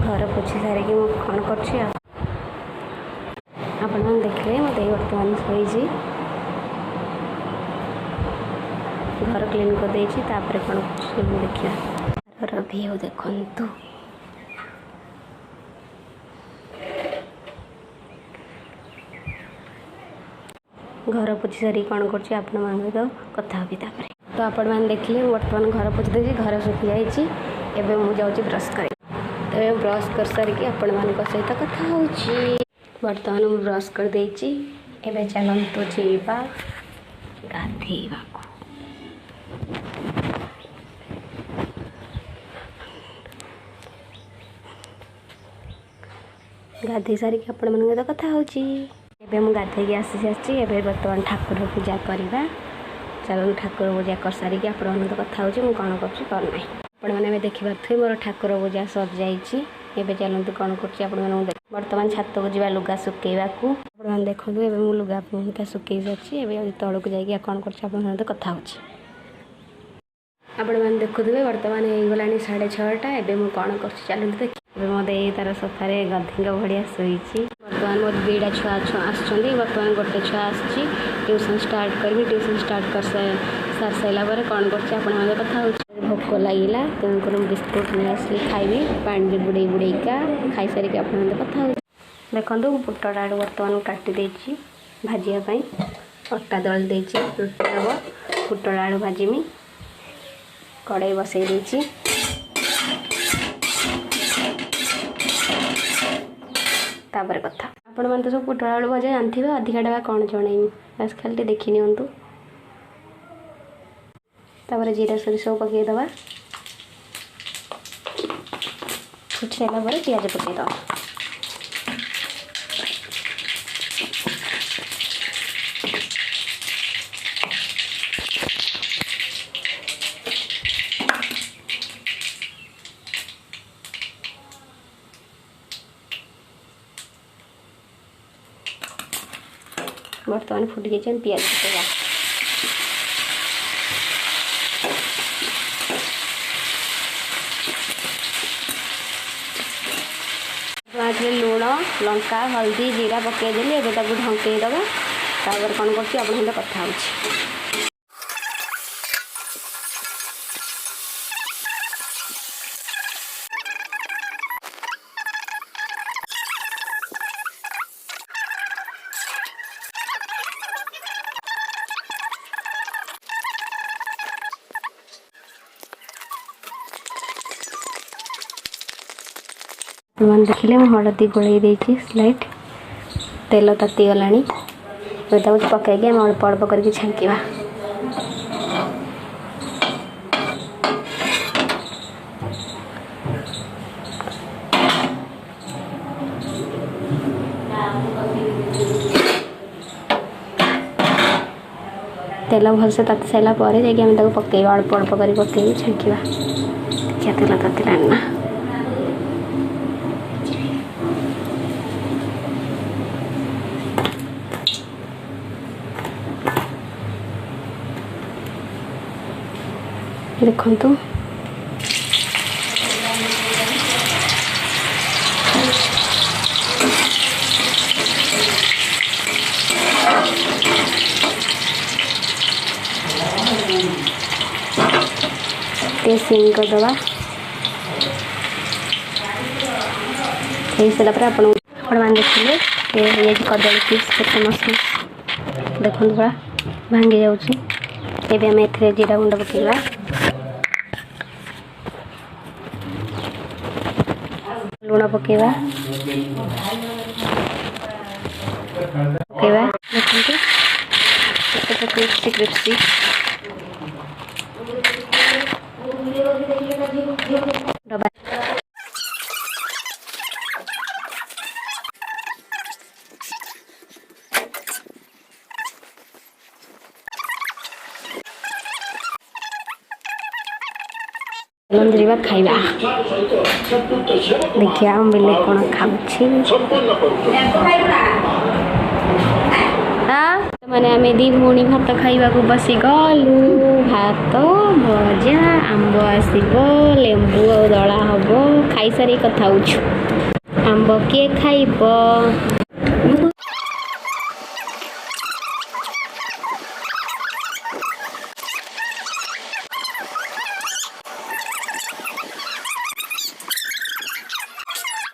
घर पोछी सारिकी कौन कर देखिए मत बर्तमान शोची घर क्लीन कर कौन देखिए घर व्यू देखु घर पोछी सारी कौन कर कथा तो आपण मैंने देखिए बर्तमान घर पोछी देती घर सुखी जाइए मुझे जाऊँगी ब्रश कर तो ब्रश कर सारिकी आपण मान सहित कथा हो बर्तमान मुझे ब्रश कर देची एबे चलतु जीवा गाधेवा गाधे सारिकी आपण मान सहित कथा हो गाधे आसी सारी बर्तमान ठाकुर पूजा करवा चलो ठाकुर पूजा कर सारिकी आपण कथा हो कौन करना आपण मैंने देखी पारे मोर ठाकुर पूजा सज जाइए एवं चलते कौन कर बर्तमान छात को जा लुगा सुखेवा आप देखो मुझे लुगा सुखे सारी तौक जा कौन कर कथा हो देखुए बर्तमान हो गला 6:30 एवं कौन कर चलते देखिए मत तार सोफे गधी भाया शोची बर्तमान मो दुईटा छुआ आसुँच बर्तमान गोटे छुआ आसी ट्यूशन स्टार्ट करी ट्यूशन स्टार्ट कर सार सारापर कौन कर कथा हो भोक लगे तेणुक बिस्कुट नहीं आसली खाइबी पानी बुड़े बुड़ेका खाई सारिक आप कथा हो देखो पुटल आलू बर्तमान काटी भाजापी अटा दल देती रुटी हम पुटल आलू भाजमी कड़ाई बसई देती तापर कथा आपण मैंने तो सब पुटल आलू भजा जानते अधिका टाका कौन जनइमी बस खाली देखी नियंतु तापर जीरा सोरिष पकईदबा फुट सारा पर पियाज पकईदबा बर्तमान फुट गई पियाज पकईबा लुण लंका हल्दी जीरा पकईदेली एवं ढंकईदबा तापर कौन कर कथा हो मैंने देखिले हलदी गोल देती स्लाइट तेल ताती गला पकईकि आम अल्प अल्प करके छांकिवा तेल भलसे ताती सारा पकई अल्प अल्प कर पकई छांकिवा देखिए तेल ताती ना देखु सिंग करदबा सारा पर आप देखिए ये कदली पीस के मस्त देखो थोड़ा भांगी जामें ए जीरा गुंड पकईवा लुण पकईवा देखते क्रिप्सी क्रिप्सी डबा खाइबा देखिए हम बिले कौन खाऊँ ମାନେ ଆମେ ଦି ଭଉଣୀ ଭାତ ଖାଇବାକୁ ବସି ଗଲୁ। ଭାତ ଭଜା ଆମ୍ବ ଆସିବ ଲେମ୍ବୁ ଆଉ ଦଳା ହବ। ଖାଇସାରି କଥା ହଉଛୁ। ଆମ୍ବ କିଏ ଖାଇବ?